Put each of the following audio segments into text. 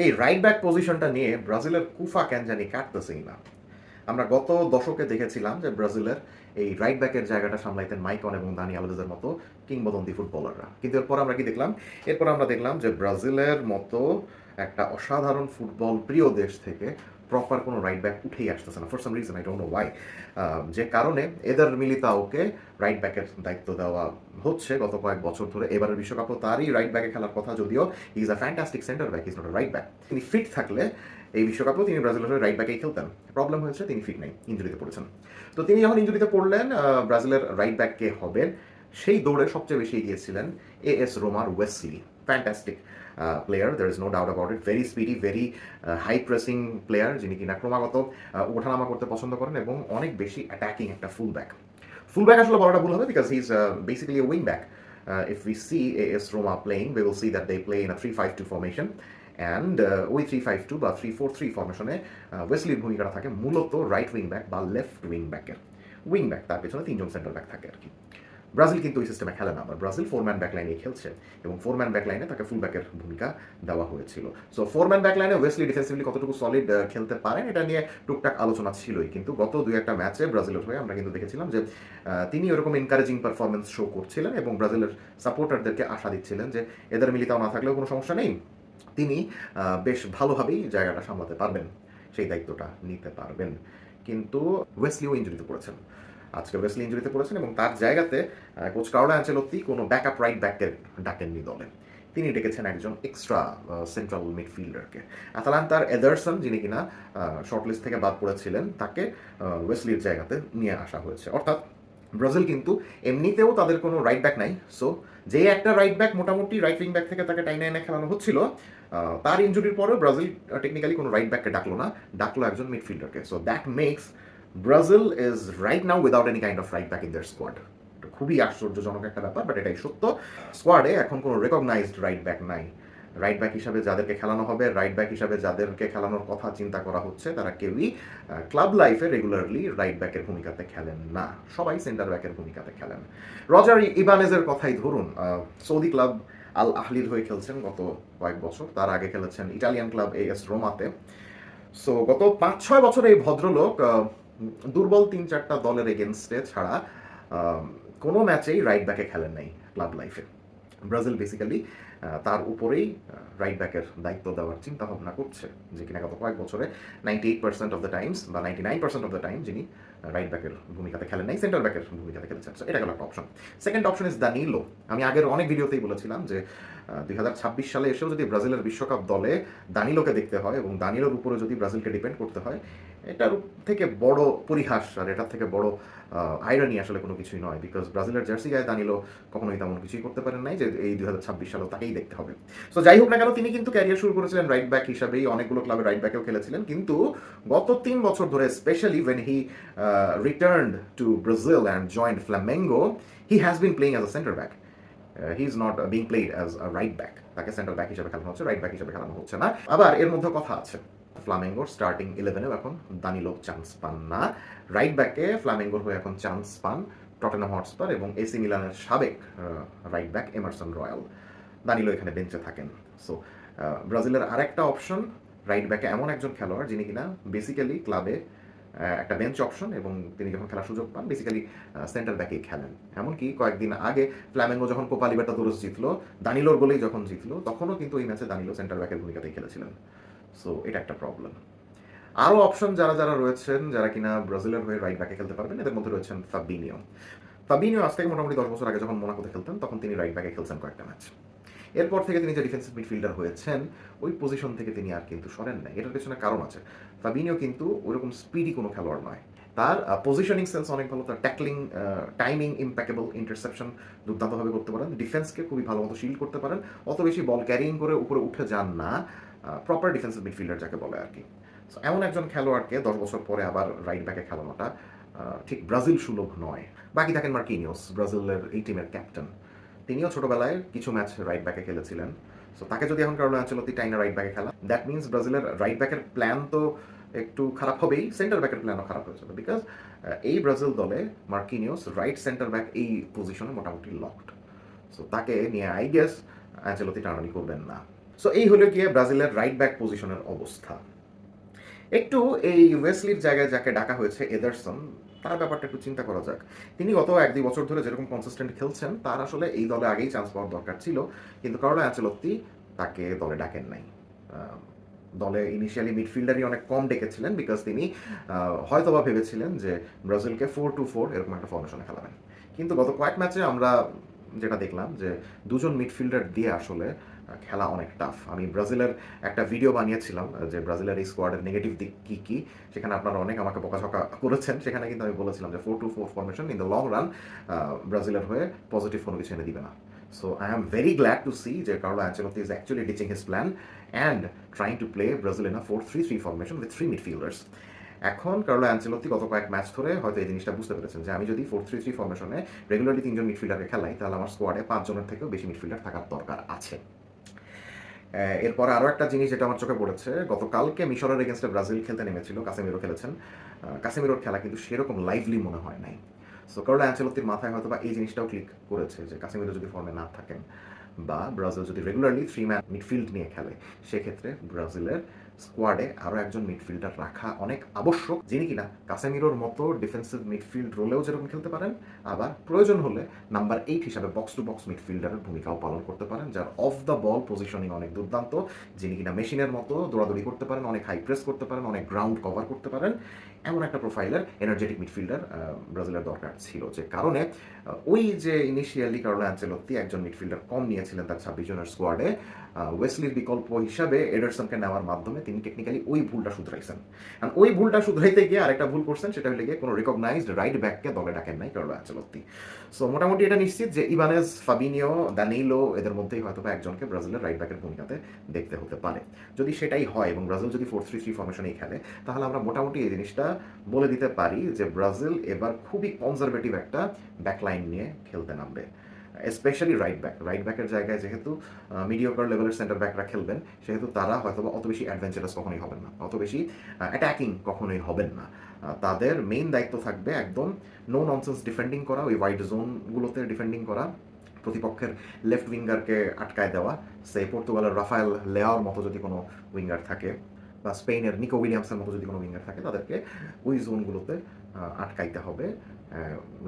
এই right back পজিশনটা নিয়ে ব্রাজিলের কুফা কেন জানি কাটতেছেই না। আমরা গত দশকে দেখেছিলাম যে ব্রাজিলের এই রাইট ব্যাকের জায়গাটা সামলাইতেন মাইকন এবং দানি আলভেজের মতো কিংবদন্তি ফুটবলাররা, কিন্তু এরপর আমরা কি দেখলাম? এরপর আমরা দেখলাম যে ব্রাজিলের মতো একটা অসাধারণ ফুটবল প্রিয় দেশ থেকে প্রপার কোনো রাইট ব্যাক উঠেই আসতেছে না, for some reason, I don't know Y. যে কারণে এদের মিলিতাওকে রাইট ব্যাকের দায়িত্ব দেওয়া হচ্ছে গত কয়েক বছর ধরে। এবারের বিশ্বকাপও তারই রাইট ব্যাকে খেলার কথা, যদিও he is a fantastic centre back, is not a right back. তিনি ফিট থাকলে এই বিশ্বকাপেও তিনি ব্রাজিলের হয়ে রাইট ব্যাকেই খেলতেন। প্রবলেম হয়েছে তিনি ফিট নেই, ইঞ্জুরিতে পড়েছেন। তো তিনি যখন ইঞ্জুরিতে পড়লেন, ব্রাজিলের রাইট ব্যাক কে হবেন সেই দৌড়ে সবচেয়ে বেশি এগিয়েছিলেন এএস রোমার Wesley. Fantastic player, there is no doubt about it. Very speedy, very high pressing player, যিনি কিনা ক্রমাগত ওঠানামা করতে পছন্দ করেন এবং অনেক বেশি অ্যাটাকিং একটা ফুল ব্যাক। ফুল ব্যাক আসলে বলাটা ভুল হবে, because he is basically A wing back. If we see AS Roma playing, we will see that they play in a 3-5-2 formation. And ওই 3-5-2 বা 3-4-3 ফরমেশনে ওয়েসলির ভূমিকাটা থাকে মূলত রাইট উইং ব্যাক বা লেফট উইং ব্যাকের। উইং ব্যাক, তার পেছনে তিনজন সেন্টার ব্যাক থাকে আর কি। ব্রাজিল কিন্তু ওই সিস্টেমে খেলে না, আবার ব্রাজিল ফোরম্যান ব্যাক লাইনে খেলছে এবং ফোরম্যান ব্যাক লাইনে তাকে ফুল ব্যাকের ভূমিকা দেওয়া হয়েছিল। সো ফোরম্যান ব্যাক লাইনে ওয়েসলি ডিফেন্সিভলি কতটুকু সলিড খেলতে পারেন এটা নিয়ে টুকটাক আলোচনা ছিলই, কিন্তু গত দুই একটা ম্যাচে ব্রাজিলের হয়ে আমরা কিন্তু দেখেছিলাম যে তিনি ওরকম এনকারেজিং পারফরমেন্স শো করছিলেন এবং ব্রাজিলের সাপোর্টারদেরকে আশা দিচ্ছিলেন যে এদের মিলিতাও না থাকলেও কোনো সমস্যা নেই, তিনি বেশ ভালোভাবেই জায়গাটা সামলাতে পারবেন, সেই দায়িত্বটা নিতে পারবেন। কিন্তু ওয়েসলিও ইঞ্জুরিতে পড়েছেন, আজকে ওয়েসলি ইঞ্জুরিতে পড়েছেন এবং তার জায়গাতে কোচ কার্লো অ্যানচেলোত্তি কোনো ব্যাকআপ রাইট ব্যাকের ডাকেননি দলে। তিনি ডেকেছেন একজন এক্সট্রা সেন্ট্রাল মিডফিল্ডারকে, অ্যাটালান্টার এদারসন, যিনি কিনা শর্টলিস্ট থেকে বাদ পড়েছিলেন, তাকে ওয়েসলির জায়গাতে নিয়ে আসা হয়েছে। অর্থাৎ ব্রাজিল কিন্তু এমনিতেও তাদের কোনো রাইট ব্যাক নাই। সো যে একটা রাইট ব্যাক মোটামুটি রাইট উইং ব্যাক থেকে তাকে টাইনে এনে খেলানো হচ্ছিল, তার ইঞ্জুরির পরেও ব্রাজিল টেকনিক্যালি কোনো রাইট ব্যাককে ডাকলো না, ডাকলো একজন মিডফিল্ডারকে। So that makes Brazil is right now without any kind of right back in their squad. খুবই আশ্চর্যজনক একটা ব্যাপার, বাট এটাই সত্য। স্কোয়াডে এখন কোনো রেকগনাইজড রাইট ব্যাক নাই। রাইট ব্যাক হিসাবে যাদেরকে খেলানো হবে, রাইট ব্যাক হিসাবে যাদেরকে খেলানোর কথা চিন্তা করা হচ্ছে, তারা কেউই ক্লাব লাইফে রেগুলারলি রাইট ব্যাকের ভূমিকাতে খেলেন না, সবাই সেন্টার ব্যাকের ভূমিকাতে খেলেন। রজার ইবানেজের কথাই ধরুন, সৌদি ক্লাব আল আহলির হয়ে খেলছেন গত কয়েক বছর, তার আগে খেলেছেন ইটালিয়ান ক্লাব AS রোমাতে। সো গত 5-6 বছর এই ভদ্রলোক দুর্বল 3-4টা দলের এগেনস্টে ছাড়া কোনো ম্যাচেই রাইট ব্যাকে খেলেন নাই ক্লাব লাইফে। ব্রাজিল বেসিক্যালি তার উপরেই রাইট ব্যাকের দায়িত্ব দেওয়ার চিন্তা ভাবনা করছে, যে কিনা গত কয়েক বছরে 98% অফ দ্য টাইমস বা 99% অফ দ্য টাইম যিনি রাইট ব্যাকের ভূমিকাতে খেলেন নাই, সেন্টার ব্যাকের ভূমিকাতে খেলেছেন। এটা গেল একটা অপশন। Second option is দানিলো। আমি আগের অনেক ভিডিওতেই বলেছিলাম যে 2026 সালে এসেও যদি ব্রাজিলের বিশ্বকাপ দলে দানিলোকে দেখতে হয় এবং দানিলোর উপরে যদি ব্রাজিলকে ডিপেন্ড করতে হয়, এটার থেকে বড় পরিহাস আর এটার থেকে বড় আইরনি আসলে কোনো কিছুই নয়, বিকজ ব্রাজিলের জার্সি গায়ে দানিলো কখনোই তেমন কিছুই করতে পারেন নাই যে এই 2026 সালেও তাকেই দেখতে হবে। সো যাই হোক না কেন, তিনি কিন্তু ক্যারিয়ার শুরু করেছিলেন রাইট ব্যাক হিসাবেই, অনেকগুলো ক্লাবে রাইট ব্যাকেও খেলেছিলেন, কিন্তু গত 3 বছর ধরে, specially when he returned to Brazil and joined Flamengo, he has been playing as a center back. He is not being played as a right back. তাকে সেন্টার ব্যাক হিসেবে খেলানো হচ্ছে, রাইট ব্যাক হিসেবে খেলানো হচ্ছে না। আবার এর মধ্যে কথা আছে, ফ্লামেঙ্গোর স্টার্টিং 11-এও এখন দানিলো চান্স পান না। রাইট ব্যাকে ফ্লামেঙ্গোর হয়ে এখন চান্স পান টটেনহাম হটস্পার এবং এসি মিলানের সাবেক রাইট ব্যাক এমারসন রয়্যাল। দানিলো এখানে বেঞ্চে থাকেন। সো ব্রাজিলের আরেকটা অপশন রাইট ব্যাকে এমন একজন খেলোয়াড় যিনি কিনা বেসিক্যালি ক্লাবে একটা বেঞ্চ অপশন এবং তিনি যখন খেলার সুযোগ পান বেসিক্যালি সেন্টার ব্যাকেই খেলেন। এমনকি কয়েকদিন আগে ফ্ল্যামেঙ্গো যখন কোপা লিবার্টাদোরেস জিতলো, দানিলোর গোলেই যখন জিতলো, তখনও কিন্তু এই ম্যাচে দানিলো সেন্টার ব্যাকের ভূমিকাতেই খেলেছিলেন। সো এটা একটা প্রবলেম। আরও অপশন যারা যারা রয়েছেন, যারা কিনা ব্রাজিলের হয়ে রাইট ব্যাকে খেলতে পারবেন, এদের মধ্যে রয়েছেন ফাবিনিও। ফাবিনিও আজ থেকে মোটামুটি 10 বছর আগে যখন মোনাকোতে খেলতেন, তখন তিনি রাইট ব্যাকে খেলছেন কয়েকটা ম্যাচ। এরপর থেকে তিনি যে ডিফেন্সিভ মিডফিল্ডার হয়েছেন, ওই পজিশন থেকে তিনি আর কিন্তু সরেন নাই। এটার পেছনে কারণ আছে। ফাবিনিও কিন্তু ওইরকম স্পিডি কোনো খেলোয়াড় নয়। তার পজিশনিং সেন্স অনেক ভালো, তার ট্যাকলিং, টাইমিং ইম্প্যাকেবল, ইন্টারসেপশন দুর্দান্তভাবে করতে পারেন, ডিফেন্সকে খুবই ভালো মতো শিল্ড করতে পারেন, অত বেশি বল ক্যারিং করে উপরে উঠে যান না, প্রপার ডিফেন্সিভ মিডফিল্ডার যাকে বলে আর কি। সো এমন একজন খেলোয়াড়কে 10 বছর পরে আবার রাইট ব্যাকে খেলানোটা ঠিক ব্রাজিল সুলভ নয়। বাকি থাকেন মার্কিনিওস, ব্রাজিলের এই টিমের ক্যাপ্টেন। তিনিও ছোটবেলায় কিছু ম্যাচ রাইট ব্যাকে খেলেছিলেন। সো তাকে যদি এখন কার্লো আনচেলত্তি টাইনা রাইট ব্যাকে খেলা, দ্যাট মিনস ব্রাজিলের রাইট ব্যাকের প্ল্যান তো একটু খারাপ হবেই, সেন্টার ব্যাকের প্ল্যানও খারাপ হয়ে যাবে, বিকজ এই ব্রাজিল দলে মার্কিনিওস রাইট সেন্টার ব্যাক এই পজিশনে মোটামুটি লকড। সো তাকে নিয়ে আই গেস আনচেলত্তি টানাটানি করবেন না। সো এই হলো গিয়ে ব্রাজিলের রাইট ব্যাক পজিশনের অবস্থা। একটু এই ওয়েসলির জায়গায় যাকে ডাকা হয়েছে এদারসন, তার ব্যাপারটা একটু চিন্তা করা যাক। তিনি গত 1-2 বছর ধরে যেরকম কনসিস্টেন্ট খেলছেন, তার আসলে এই দলে আগেই চান্স পাওয়ার দরকার ছিল। কিন্তু কার্লো অ্যানচেলত্তি তাকে দলে ডাকেন নাই। আ দলে ইনিশিয়ালি মিডফিল্ডারই অনেক কম ডেকেছিলেন বিকজ তিনি হয়তোবা ভেবেছিলেন যে ব্রাজিলকে 4-2-4 এরকম একটা ফরমেশনে খেলাবেন। কিন্তু গত কয়েক ম্যাচে আমরা যেটা দেখলাম যে দুজন মিডফিল্ডার দিয়ে আসলে খেলা অনেক টাফ। আমি ব্রাজিলের একটা ভিডিও বানিয়েছিলাম যে ব্রাজিলের এই স্কোয়াডের নেগেটিভ দিক কী কী, সেখানে আপনারা অনেক আমাকে বকাঝকা করেছেন। সেখানে কিন্তু আমি বলেছিলাম যে 4-2-4 formation in the long run ব্রাজিলের হয়ে পজিটিভ কোনো কিছু এনে দিবে না। So I am very glad to see that Carlo Ancelotti is actually ditching his plan and trying to play Brazil in a 4-3-3 formation with 3 midfielders. এখন Carlo Ancelotti গত কয়েক ম্যাচ ধরে হয়তো এই জিনিসটা বুঝতে পেরেছেন যে আমি যদি 4-3-3 ফরমেশনে রেগুলারলি 3 জন মিডফিল্ডারকে খেলাই, তাহলে আমার স্কোয়াডে 5 জনের থেকেও বেশি মিডফিল্ডার থাকার দরকার আছে। এরপরে আরও একটা জিনিস যেটা আমার চোখে পড়েছে, গতকালকে মিশরের এগেনস্টে ব্রাজিল খেলতে নেমেছিল, কাসেমিরো খেলেছেন। কাসেমিরোর খেলা কিন্তু সেরকম লাইভলি মনে হয় নাই। সো কার্লো অ্যানচেলত্তির মাথায় হয়তো বা এই জিনিসটাও ক্লিক করেছে যে কাসেমিরো যদি ফর্মে না থাকেন বা ব্রাজিল যদি রেগুলারলি 3 ম্যান মিডফিল্ড নিয়ে খেলে, সেক্ষেত্রে ব্রাজিলের স্কোয়াডে আরও একজন মিডফিল্ডার রাখা অনেক আবশ্যক, যিনি কিনা কাসেমিরোর মতো ডিফেন্সিভ মিডফিল্ড রোলেও যেরকম খেলতে পারেন, আবার প্রয়োজন হলে নাম্বার 8 হিসাবে বক্স টু বক্স মিডফিল্ডারের ভূমিকাও পালন করতে পারেন, যার অফ দ্য বল পজিশনিং অনেক দুর্দান্ত, যিনি কিনা মেশিনের মতো দৌড়াদৌড়ি করতে পারেন, অনেক হাই প্রেস করতে পারেন, অনেক গ্রাউন্ড কভার করতে পারেন। এমন একটা প্রোফাইলের এনার্জেটিক মিডফিল্ডার ব্রাজিলের দরকার ছিল, যে কারণে ওই যে ইনিশিয়ালি কার্লো অ্যানচেলত্তি একজন মিডফিল্ডার কম নিয়েছিলেন তার 26 জনের স্কোয়াডে, ওয়েসলির বিকল্প হিসাবে এডারসনকে নেওয়ার মাধ্যমে তিনি টেকনিক্যালি ওই ভুলটা শুধরাইছেন। আর ওই ভুলটা শুধরাইতে গিয়ে আরেকটা ভুল করছেন, সেটা হলে গিয়ে কোনো রিকগনাইজড রাইট ব্যাককে দলে ডাকেন নাই কার্লো অ্যানচেলত্তি। সো মোটামুটি এটা নিশ্চিত যে ইবানেজ, ফাবিনিও, দানিলো এদের মধ্যেই হয়তো একজনকে ব্রাজিলের রাইট ব্যাকের ভূমিকাতে দেখতে হতে পারে। যদি সেটাই হয় এবং ব্রাজিল যদি 4-3-3 ফরমেশনেই খেলে, তাহলে আমরা মোটামুটি এই জিনিসটা বলে দিতে পারি যে ব্রাজিল এবার খুবই কনজারভেটিভ একটা ব্যাকলাইন নিয়ে খেলতে নামবে, স্পেশালি রাইট ব্যাকের জায়গায় যেহেতু মিডিওকার লেভেলের সেন্টার ব্যাকরা খেলবেন, সেহেতু তারা হয়তো অত বেশি অ্যাডভেঞ্চারাস কখনোই হবেন না, অত বেশি অ্যাটাকিং কখনোই হবেন না। তাদের মেইন দায়িত্ব থাকবে একদম নো ননসেন্স ডিফেন্ডিং করা, ওই হোয়াইট জোনগুলোতে ডিফেন্ডিং করা, প্রতিপক্ষের লেফট উইঙ্গারকে আটকায় দেওয়া। সে পর্তুগালের রাফায়েল লেয়াওর মতো যদি কোনো উইঙ্গার থাকে, বা স্পেনের নিকো উইলিয়ামসের মতো যদি কোনো উইঙ্গার থাকে, তাদেরকে ওই জোনগুলোতে আটকাইতে হবে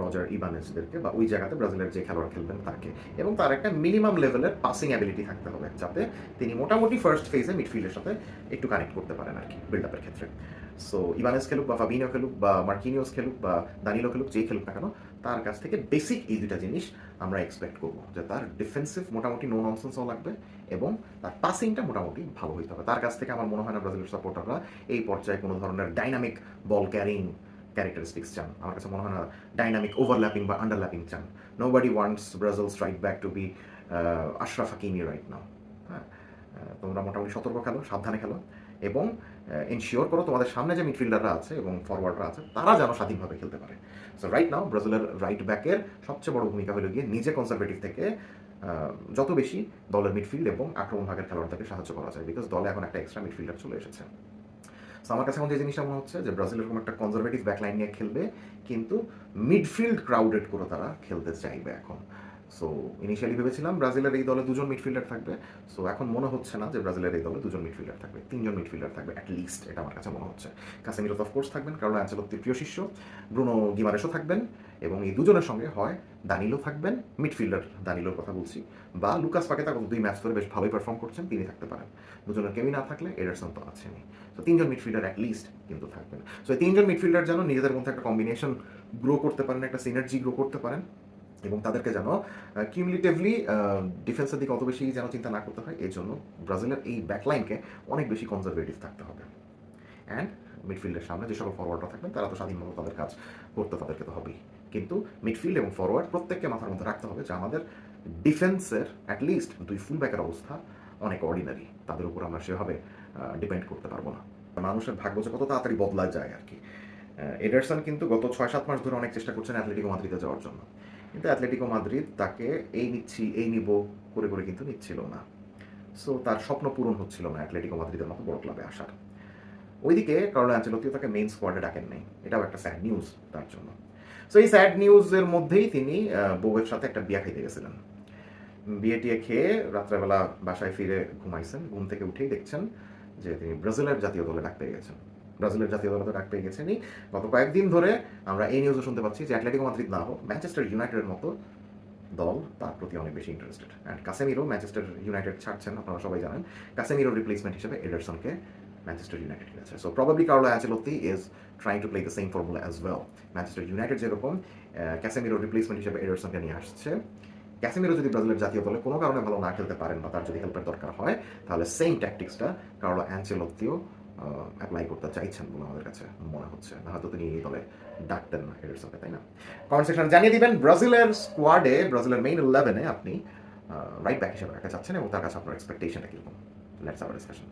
রজার ইবানেজদেরকে, বা ওই জায়গাতে ব্রাজিলের যে খেলোয়াড় খেলবেন তাকে, এবং তার একটা মিনিমাম লেভেলের পাসিং অ্যাবিলিটি থাকতে হবে, যাতে তিনি মোটামুটি ফার্স্ট ফেজে মিডফিল্ডের সাথে একটু কানেক্ট করতে পারেন আর কি, বিল্ড আপের ক্ষেত্রে। সো ইবানেজ খেলুক বা ফাবিনিও খেলুক বা মার্কিনিওস খেলুক বা দানিলো খেলুক, যেই খেলুক না কেন, তার কাছ থেকে বেসিক এই দুটা জিনিস আমরা এক্সপেক্ট করবো, যে তার ডিফেন্সিভ মোটামুটি নো ননসেন্সও লাগবে এবং তার পাসিংটা মোটামুটি ভালো হইতে হবে। তার কাছ থেকে আমার মনে হয় না ব্রাজিলের সাপোর্টাররা এই পর্যায়ে কোনো ধরনের ডাইনামিক বল ক্যারিং ক্যারেক্টারিস্টিক্স চান। আমার কাছে মনে হয় না ডাইনামিক ওভারল্যাপিং বা আন্ডারল্যাপিং চান। Nobody wants Brazil's right back to be Achraf Hakimi right now. হ্যাঁ, তোমরা মোটামুটি সতর্ক খেলো, সাবধানে খেলো এবং এনশিওর করো তোমাদের সামনে যে মিডফিল্ডাররা আছে এবং ফরওয়ার্ডরা আছে, তারা যেন স্বাধীনভাবে খেলতে পারে। সো রাইট নাও ব্রাজিলের রাইট ব্যাকের সবচেয়ে বড় ভূমিকা হলো গিয়ে নিজে কনজারভেটিভ থেকে যত বেশি দলের মিডফিল্ড এবং আক্রমণ ভাগের খেলোয়াড়দেরকে সাহায্য করা যায়, বিকজ দলে এখন একটা এক্সট্রা মিডফিল্ডার চলে এসেছে। সো আমার কাছে এখন যে জিনিসটা মনে হচ্ছে যে ব্রাজিল এরকম একটা কনজারভেটিভ ব্যাকলাইন নিয়ে খেলবে, কিন্তু মিডফিল্ড ক্রাউডেড করে তারা খেলতে চাইবে এখন। সো ইনিশিয়ালি ভেবেছিলাম ব্রাজিলের এই দলে 2 জন মিডফিল্ডার থাকবে। সো এখন মনে হচ্ছে না যে ব্রাজিলের এই দলে 2 জন মিডফিল্ডার থাকবে, 3 জন মিডফিল্ডার থাকবে অ্যাটলিস্ট, এটা আমার কাছে মনে হচ্ছে। কাসেমিরো অফকোর্স থাকবেন, কার্লো অ্যানচেলত্তির প্রিয় শিষ্য, ব্রুনো গিমারেসও থাকবেন, এবং এই দুজনের সঙ্গে হয় দানিলো থাকবেন, মিডফিল্ডার দানিলোর কথা বলছি, বা লুকাস পাকেতা গত 2 ম্যাচ ধরে বেশ ভালোই পারফর্ম করছেন, তিনি থাকতে পারেন। দুজনের কেউই না থাকলে এডারসন তো আছেনই। তো 3 জন মিডফিল্ডার অ্যাটলিস্ট কিন্তু থাকবেন। সো এই 3 জন মিডফিল্ডার যেন নিজেদের মধ্যে একটা কম্বিনেশন গ্রো করতে পারেন, একটা সিনার্জি গ্রো করতে পারেন, এবং তাদেরকে যেন কিউমুলেটিভলি ডিফেন্সের দিকে অত বেশি যেন চিন্তা না করতে হয়। এই জন্য ব্রাজিলের এই ব্যাকলাইনকে অনেক বেশি কনজারভেটিভ থাকতে হবে। অ্যান্ড মিডফিল্ডের সামনে যে সকল ফরওয়ার্ডরা থাকবেন, তারা তো স্বাধীনভাবে তাদের কাজ করতে তাদেরকে তো হবেই, কিন্তু মিডফিল্ড এবং ফরওয়ার্ড প্রত্যেককে মাথার মধ্যে রাখতে হবে যে আমাদের ডিফেন্সের অ্যাটলিস্ট 2 ফুল ব্যাকের অবস্থা অনেক অর্ডিনারি, তাদের উপর আমরা সেভাবে ডিপেন্ড করতে পারবো না। মানুষের ভাগ্য যে কত তাড়াতাড়ি বদলা যায় আর কি। এডারসন কিন্তু গত 6-7 মাস ধরে অনেক চেষ্টা করছেন অ্যাটলেটিকো মাদ্রিদে যাওয়ার জন্য, কিন্তু অ্যাটলেটিকো মাদ্রিদ তাকে এই নিচ্ছি এই নিব করে করে কিন্তু নিচ্ছিল না। সো তার স্বপ্ন পূরণ হচ্ছিল না অ্যাটলেটিকো মাদ্রিদের মতো বড় ক্লাবে আসার। ওইদিকে কার্লো অ্যানচেলত্তিও তাকে মেইন স্কোয়াডে ডাকেন নাই, এটাও একটা স্যাড নিউজ তার জন্য। সো এই স্যাড নিউজের মধ্যেই তিনি বউয়ের সাথে একটা বিয়া খাইতে গেছিলেন। বিয়ে টিয়ে খেয়ে রাত্রেবেলা বাসায় ফিরে ঘুমাইছেন, ঘুম থেকে উঠেই দেখছেন যে তিনি ব্রাজিলের জাতীয় দলে ডাক পেয়ে গেছেন। ব্রাজিলের জাতীয় দলে তো ডাক পেয়ে গেছেনই, গত কয়েকদিন ধরে আমরা এই নিউজও শুনতে পাচ্ছি যে অ্যাটলেটিকো মাদ্রিদ না হোক, ম্যানচেস্টার ইউনাইটেডের মতো দল তার প্রতি অনেক বেশি interested. And Casemiro Manchester United ছাড়ছেন, আপনারা সবাই জানেন। কাসেমিরোর রিপ্লেসমেন্ট হিসেবে এডারসনকে ম্যানচেস্টার ইউনাইটেড কিনেছে। So probably Carlo Ancelotti is trying to play the same formula as well. Manchester United যেরকম ক্যাসেমিরোর রিপ্লেসমেন্ট হিসেবে এডারসনকে নিয়ে আসছে, ক্যাসেমিরো যদি ব্রাজিলের জাতীয় দলে কোনো কারণে ভালো না খেলতে পারেন বা তার যদি হেল্পের দরকার হয়, তাহলে সেম ট্যাকটিক্সটা কার্লো অ্যানচেলোত্তিও অ্যাপ্লাই করতে চাইছেন বলে আমাদের কাছে মনে হচ্ছে। না হয়তো তিনি এই দলে ডাকতেন না এডারসনকে, তাই না? কমেন্ট সেকশনে জানিয়ে দিবেন ব্রাজিলের স্কোয়াডে, ব্রাজিলের মেইন 11-এ আপনি রাইট ব্যাক হিসেবে রাখতে চাচ্ছেন এবং তার কাছে আপনার এক্সপেকটেশনটা কীরকম। Let's have a discussion.